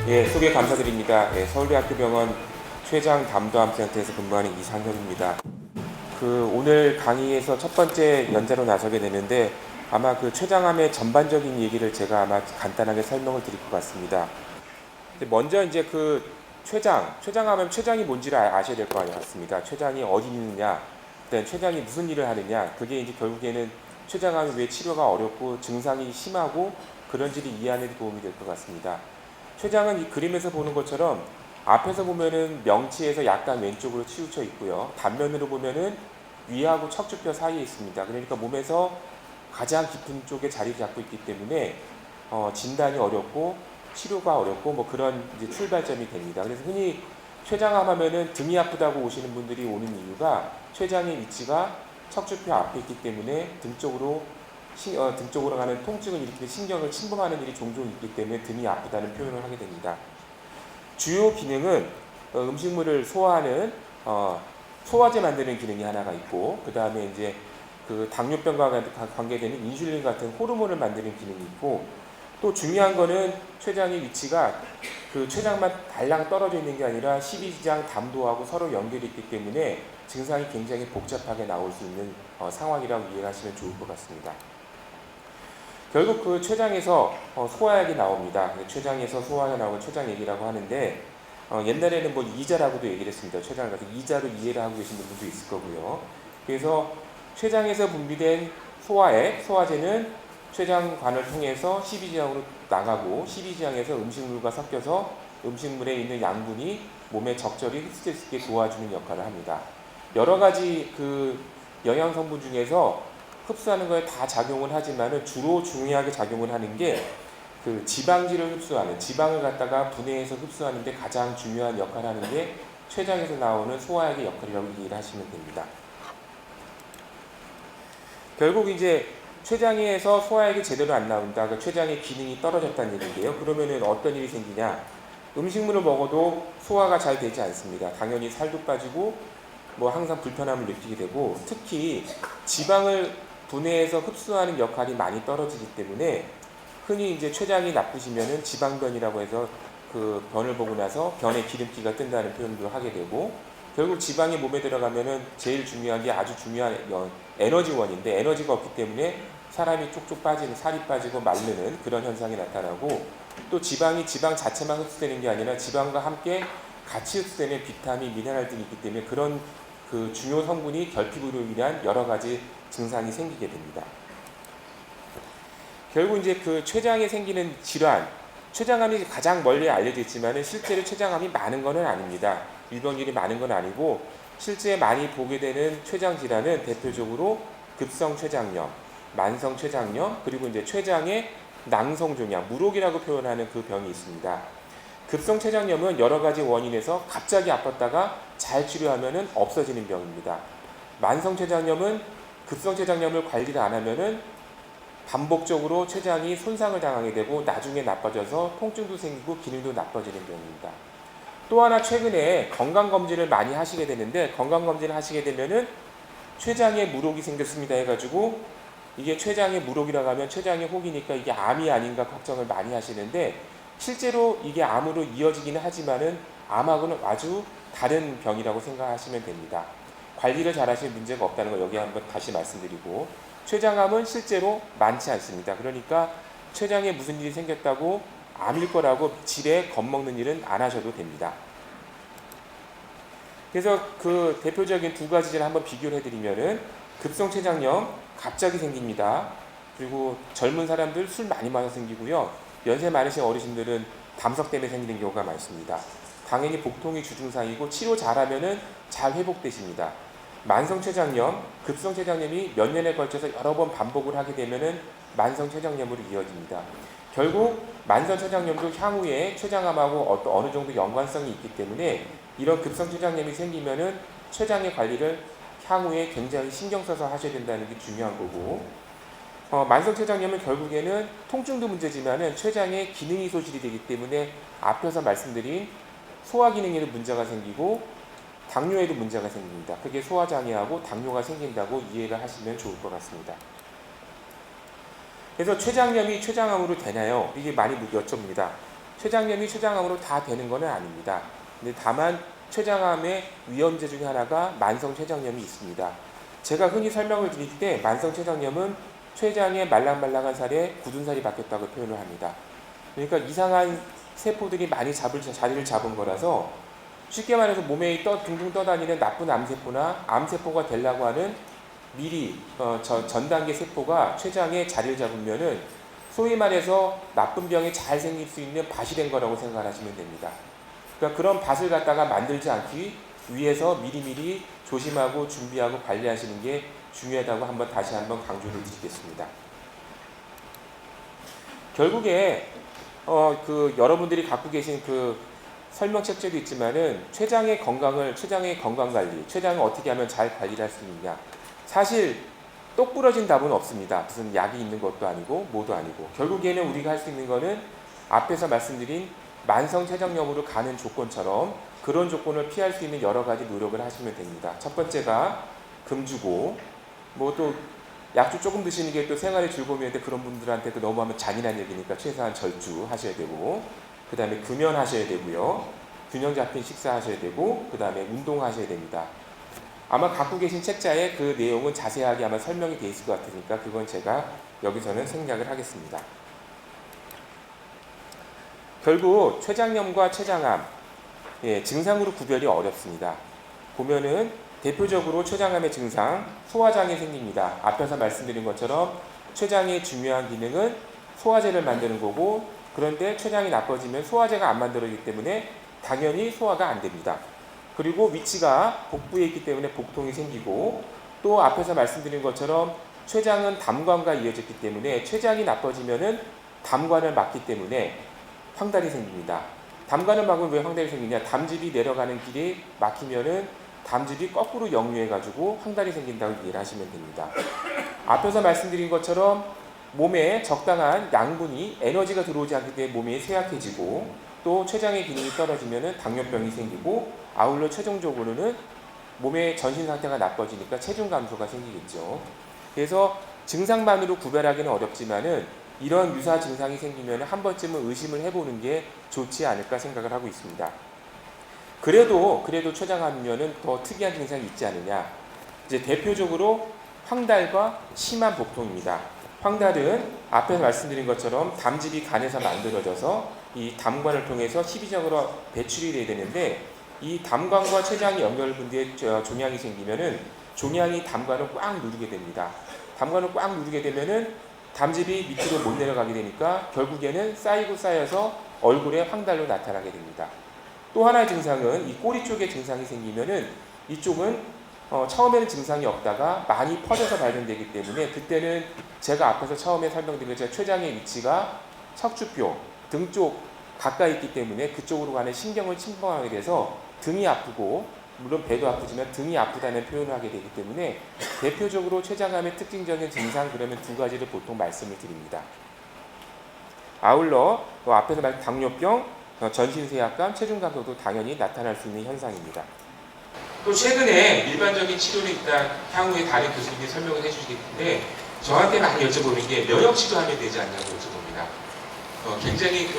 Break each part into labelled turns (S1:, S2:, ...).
S1: 예, 소개 감사드립니다. 예, 서울대학교 병원 췌장 담도암센터에서 근무하는 이상혁입니다. 오늘 강의에서 첫 번째 연자로 나서게 되는데 아마 췌장암의 전반적인 얘기를 제가 아마 간단하게 설명을 드릴 것 같습니다. 먼저 이제 췌장암은 췌장이 뭔지를 아셔야 될 거 같습니다. 췌장이 어디 있느냐, 일단 췌장이 무슨 일을 하느냐, 그게 이제 결국에는 췌장암이 왜 치료가 어렵고 증상이 심하고 그런지를 이해하는 데 도움이 될 것 같습니다. 췌장은 이 그림에서 보는 것처럼 앞에서 보면은 명치에서 약간 왼쪽으로 치우쳐 있고요. 단면으로 보면은 위하고 척추뼈 사이에 있습니다. 그러니까 몸에서 가장 깊은 쪽에 자리 잡고 있기 때문에 진단이 어렵고 치료가 어렵고 뭐 그런 이제 출발점이 됩니다. 그래서 흔히 췌장암 하면은 등이 아프다고 오시는 분들이 오는 이유가 췌장의 위치가 척추뼈 앞에 있기 때문에 등 쪽으로 가는 통증을 일으키는 신경을 침범하는 일이 종종 있기 때문에 등이 아프다는 표현을 하게 됩니다. 주요 기능은 음식물을 소화하는 소화제 만드는 기능이 하나가 있고, 그 다음에 이제 당뇨병과 관계되는 인슐린 같은 호르몬을 만드는 기능이 있고, 또 중요한 거는 췌장의 위치가 췌장만 달랑 떨어져 있는 게 아니라 십이지장 담도하고 서로 연결이 있기 때문에 증상이 굉장히 복잡하게 나올 수 있는 상황이라고 이해하시면 좋을 것 같습니다. 결국 췌장에서 소화약이 나옵니다. 췌장에서 소화가 나오는 췌장 얘기라고 하는데 옛날에는 뭐 이자라고도 얘기를 했습니다. 췌장을 가서 이자로 이해를 하고 계신 분들도 있을 거고요. 그래서 췌장에서 분비된 소화제는 췌장관을 통해서 십이지장으로 나가고 십이지장에서 음식물과 섞여서 음식물에 있는 양분이 몸에 적절히 흡수될 수 있게 도와주는 역할을 합니다. 여러 가지 영양 성분 중에서 흡수하는 거에 다 작용을 하지만은 주로 중요하게 작용을 하는 게 지방질을 흡수하는, 지방을 갖다가 분해해서 흡수하는데 가장 중요한 역할을 하는 게 췌장에서 나오는 소화약의 역할이라고 이해를 하시면 됩니다. 결국 이제 췌장에서 소화약이 제대로 안 나온다, 췌장의 기능이 떨어졌다는 얘기인데요. 그러면은 어떤 일이 생기냐? 음식물을 먹어도 소화가 잘 되지 않습니다. 당연히 살도 빠지고 뭐 항상 불편함을 느끼게 되고, 특히 지방을 분해해서 흡수하는 역할이 많이 떨어지기 때문에 흔히 이제 췌장이 나쁘시면은 지방변이라고 해서 변을 보고 나서 변에 기름기가 뜬다는 표현도 하게 되고, 결국 지방이 몸에 들어가면은 제일 중요한 게 아주 중요한 에너지원인데, 에너지가 없기 때문에 사람이 쪽쪽 빠지는, 살이 빠지고 마르는 그런 현상이 나타나고, 또 지방이 지방 자체만 흡수되는 게 아니라 지방과 함께 같이 흡수되는 비타민, 미네랄 등이 있기 때문에 그런 중요 성분이 결핍으로 인한 여러 가지 증상이 생기게 됩니다. 결국 이제 췌장에 생기는 질환, 췌장암이 가장 멀리 알려져 있지만은 실제로 췌장암이 많은 것은 아닙니다. 유병률이 많은 건 아니고, 실제 많이 보게 되는 췌장 질환은 대표적으로 급성 췌장염, 만성 췌장염, 그리고 이제 췌장의 낭성종양, 무록이라고 표현하는 그 병이 있습니다. 급성 췌장염은 여러 가지 원인에서 갑자기 아팠다가 잘 치료하면은 없어지는 병입니다. 만성 췌장염은 급성 췌장염을 관리를 안 하면은 반복적으로 췌장이 손상을 당하게 되고 나중에 나빠져서 통증도 생기고 기능도 나빠지는 병입니다. 또 하나, 최근에 건강검진을 많이 하시게 되는데, 건강검진을 하시게 되면은 췌장에 무록이 생겼습니다 해가지고, 이게 췌장에 무록이라고 하면 췌장의 혹이니까 이게 암이 아닌가 걱정을 많이 하시는데, 실제로 이게 암으로 이어지기는 하지만은 암하고는 아주 다른 병이라고 생각하시면 됩니다. 관리를 잘 하시면 문제가 없다는 걸 여기 한번 다시 말씀드리고, 췌장암은 실제로 많지 않습니다. 그러니까 췌장에 무슨 일이 생겼다고 암일 거라고 질에 겁먹는 일은 안 하셔도 됩니다. 그래서 대표적인 두 가지를 한번 비교를 해드리면은, 급성 췌장염 갑자기 생깁니다. 그리고 젊은 사람들 술 많이 마셔서 생기고요. 연세 많으신 어르신들은 담석 때문에 생기는 경우가 많습니다. 당연히 복통이 주증상이고 치료 잘하면은 잘 회복되십니다. 만성 췌장염, 급성 췌장염이 몇 년에 걸쳐서 여러 번 반복을 하게 되면은 만성 췌장염으로 이어집니다. 결국 만성 췌장염도 향후에 췌장암하고 어느 정도 연관성이 있기 때문에 이런 급성 췌장염이 생기면은 췌장의 관리를 향후에 굉장히 신경 써서 하셔야 된다는 게 중요한 거고, 만성 췌장염은 결국에는 통증도 문제지만은 췌장의 기능이 소실이 되기 때문에 앞에서 말씀드린 소화 기능에도 문제가 생기고 당뇨에도 문제가 생깁니다. 그게 소화장애하고 당뇨가 생긴다고 이해를 하시면 좋을 것 같습니다. 그래서 췌장염이 췌장암으로 되나요? 이게 많이 여쭤봅니다. 췌장염이 췌장암으로 다 되는 것은 아닙니다. 근데 다만 췌장암의 위험제 중에 하나가 만성 췌장염이 있습니다. 제가 흔히 설명을 드릴 때 만성 췌장염은 췌장의 말랑말랑한 살에 굳은 살이 바뀌었다고 표현을 합니다. 그러니까 이상한 세포들이 많이 자리를 잡은 거라서 쉽게 말해서 몸에 둥둥 떠다니는 나쁜 암세포나 암세포가 되려고 하는 미리 전 단계 세포가 췌장에 자리를 잡으면은 소위 말해서 나쁜 병이 잘 생길 수 있는 밭이 된 거라고 생각하시면 됩니다. 그러니까 그런 밭을 갖다가 만들지 않기 위해서 미리미리 조심하고 준비하고 관리하시는 게 중요하다고 다시 한번 강조를 드리겠습니다. 결국에 여러분들이 갖고 계신 그 설명 책자도 있지만은 췌장의 건강 관리, 췌장을 어떻게 하면 잘 관리를 할 수 있느냐. 사실 똑 부러진 답은 없습니다. 무슨 약이 있는 것도 아니고 뭐도 아니고 결국에는 우리가 할 수 있는 거는 앞에서 말씀드린 만성 췌장염으로 가는 조건처럼 그런 조건을 피할 수 있는 여러 가지 노력을 하시면 됩니다. 첫 번째가 금주고 뭐 또 약주 조금 드시는 게 또 생활의 즐거움인데 그런 분들한테 또 너무 하면 잔인한 얘기니까 최소한 절주 하셔야 되고 그 다음에 금연하셔야 되고요. 균형 잡힌 식사하셔야 되고 그 다음에 운동하셔야 됩니다. 아마 갖고 계신 책자에 그 내용은 자세하게 아마 설명이 되어 있을 것 같으니까 그건 제가 여기서는 생략을 하겠습니다. 결국 췌장염과 췌장암 증상으로 구별이 어렵습니다. 보면은 대표적으로 췌장암의 증상, 소화장애 생깁니다. 앞에서 말씀드린 것처럼 췌장의 중요한 기능은 소화제를 만드는 거고 그런데 췌장이 나빠지면 소화제가 안 만들어지기 때문에 당연히 소화가 안 됩니다. 그리고 위치가 복부에 있기 때문에 복통이 생기고 또 앞에서 말씀드린 것처럼 췌장은 담관과 이어졌기 때문에 췌장이 나빠지면은 담관을 막기 때문에 황달이 생깁니다. 담관을 막으면 왜 황달이 생기냐? 담즙이 내려가는 길이 막히면은 담즙이 거꾸로 역류해가지고 황달이 생긴다고 이해를 하시면 됩니다. 앞에서 말씀드린 것처럼 몸에 적당한 양분이 에너지가 들어오지 않기 때문에 몸이 쇠약해지고 또 췌장의 기능이 떨어지면은 당뇨병이 생기고 아울러 최종적으로는 몸의 전신 상태가 나빠지니까 체중 감소가 생기겠죠. 그래서 증상만으로 구별하기는 어렵지만은 이런 유사 증상이 생기면 한 번쯤은 의심을 해보는 게 좋지 않을까 생각을 하고 있습니다. 그래도 췌장암이면은 더 특이한 증상이 있지 않느냐. 이제 대표적으로 황달과 심한 복통입니다. 황달은 앞에서 말씀드린 것처럼 담즙이 간에서 만들어져서 이 담관을 통해서 희비적으로 배출이 돼야 되는데 이 담관과 췌장이 연결된 뒤에 종양이 생기면은 종양이 담관을 꽉 누르게 됩니다. 담관을 꽉 누르게 되면은 담즙이 밑으로 못 내려가게 되니까 결국에는 쌓여서 얼굴에 황달로 나타나게 됩니다. 또 하나의 증상은 이 꼬리 쪽에 증상이 생기면은 이쪽은 처음에는 증상이 없다가 많이 퍼져서 발견되기 때문에 그때는 제가 앞에서 처음에 설명드린 것처럼 췌장의 위치가 척추뼈, 등 쪽 가까이 있기 때문에 그쪽으로 가는 신경을 침범하게 돼서 등이 아프고 물론 배도 아프지만 등이 아프다는 표현을 하게 되기 때문에 대표적으로 췌장암의 특징적인 증상 그러면 두 가지를 보통 말씀을 드립니다. 아울러 앞에서 말한 당뇨병, 전신쇠약감, 체중 감소도 당연히 나타날 수 있는 현상입니다. 또 최근에 일반적인 치료를 일단 향후에 다른 교수님이 설명을 해주시겠는데 저한테 많이 여쭤보는 게 면역 치료하면 되지 않냐고 여쭤봅니다. 굉장히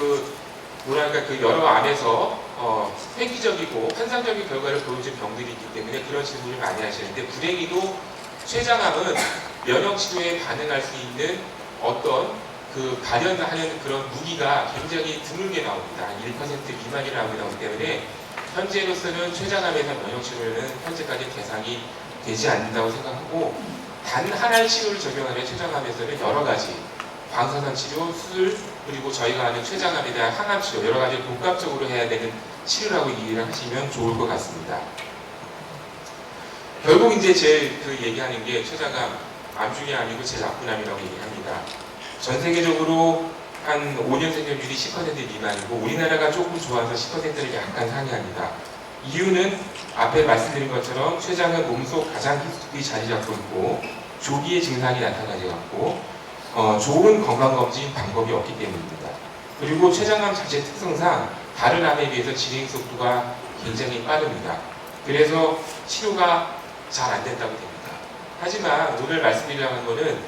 S1: 여러 암에서 획기적이고 환상적인 결과를 보여준 병들이 있기 때문에 그런 질문을 많이 하시는데 불행히도 췌장암은 면역 치료에 반응할 수 있는 어떤 발현하는 그런 무기가 굉장히 드물게 나옵니다. 1% 미만이 나오기 때문에 현재로서는 췌장암에서 면역 치료는 현재까지 대상이 되지 않는다고 생각하고 단 하나의 치료를 적용하면 췌장암에서는 여러 가지 방사선 치료, 수술, 그리고 저희가 하는 췌장암에 대한 항암 치료 여러 가지 복합적으로 해야 되는 치료라고 이해를 하시면 좋을 것 같습니다. 결국 이제 얘기하는 게 췌장암, 암 중에 암이고 제일 나쁜 암이라고 얘기합니다. 전 세계적으로 한 5년 생존율이 10% 미만이고 우리나라가 조금 좋아서 10%를 약간 상회합니다. 이유는 앞에 말씀드린 것처럼 췌장은 몸속 가장 깊이 자리 잡고 있고 조기에 증상이 나타나지 않고 좋은 건강검진 방법이 없기 때문입니다. 그리고 췌장암 자체 특성상 다른 암에 비해서 진행 속도가 굉장히 빠릅니다. 그래서 치료가 잘 안 된다고 됩니다. 하지만 오늘 말씀드리려는 것은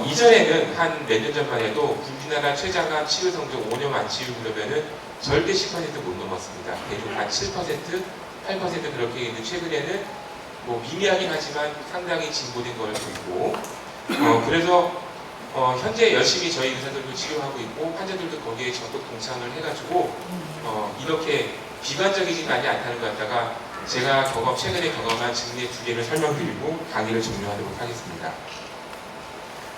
S1: 이전에는 한 몇 년 전만 해도 우리나라 췌장암 치료 성적 5년 안 치우고 그러면은 절대 10% 못 넘었습니다. 대충 한 7%, 8% 그렇게 있는데 최근에는 뭐 미미하긴 하지만 상당히 진보된 걸 보이고 그래서 현재 열심히 저희 의사들도 치료하고 있고 환자들도 거기에 적극 동참을 해가지고 이렇게 비관적이지만이 않다는 것 같다가 제가 최근에 경험한 증례 2개를 설명드리고 강의를 종료하도록 하겠습니다.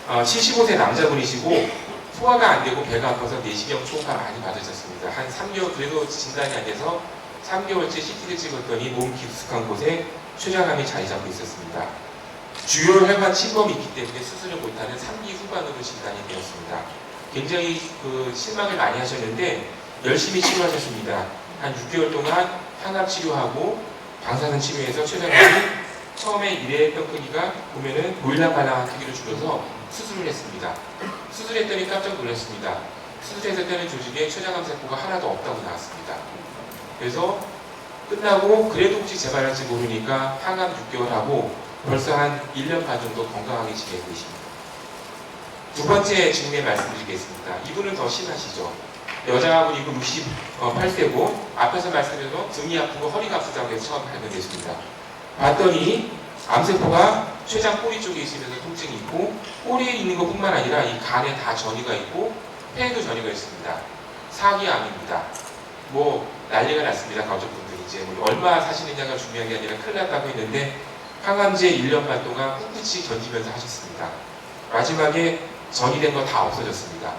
S1: 75세 남자분이시고 소화가 안 되고 배가 아파서 내시경 초음파 많이 받으셨습니다. 한 3개월 그래도 진단이 안 돼서 3개월째 CT를 찍었더니 몸 깊숙한 곳에 췌장암이 자리 잡고 있었습니다. 주요 혈관 침범이 있기 때문에 수술을 못하는 3기 후반으로 진단이 되었습니다. 굉장히 실망을 많이 하셨는데 열심히 치료하셨습니다. 한 6개월 동안 항암 치료하고 방사선 치료해서 췌장암이 처음에 이래했던 크기가 보면은 보일랑말랑한 크기로 줄여서 수술을 했습니다. 수술했더니 깜짝 놀랐습니다. 수술했을 때는 조직에 췌장암 세포가 하나도 없다고 나왔습니다. 그래서 끝나고 그래도 혹시 재발할지 모르니까 항암 6개월 하고 벌써 한 1년 반 정도 건강하게 지내고 계십니다. 두 번째 증례 말씀드리겠습니다. 이분은 더 심하시죠. 여자분이고 68세고 앞에서 말씀드린 등이 아프고 허리가 아프다고 해서 처음 발견됐습니다. 봤더니 암세포가 췌장 꼬리 쪽에 있으면서 통증이 있고 꼬리에 있는 것뿐만 아니라 이 간에 다 전이가 있고 폐에도 전이가 있습니다. 사기암입니다. 뭐 난리가 났습니다. 가족분들이 이제 뭐 얼마 사시느냐가 중요한 게 아니라 큰일 났다고 했는데 항암제 1년 반 동안 꿋꿋이 견디면서 하셨습니다. 마지막에 전이 된 거 다 없어졌습니다.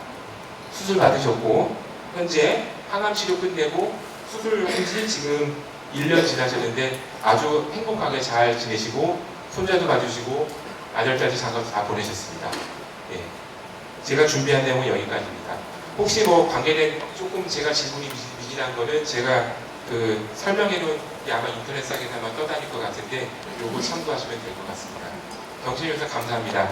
S1: 수술 받으셨고 현재 항암 치료 끝내고 수술한 지 지금 1년 지나셨는데 아주 행복하게 잘 지내시고 손자도 봐주시고 아들까지 장가도 다 보내셨습니다. 예. 제가 준비한 내용은 여기까지입니다. 혹시 뭐 관계된 조금 제가 질문이 미진한 거는 제가 설명해놓은 게 아마 인터넷상에서 아마 떠다닐 것 같은데 요거 참고하시면 될 것 같습니다. 경청해주셔서 감사합니다.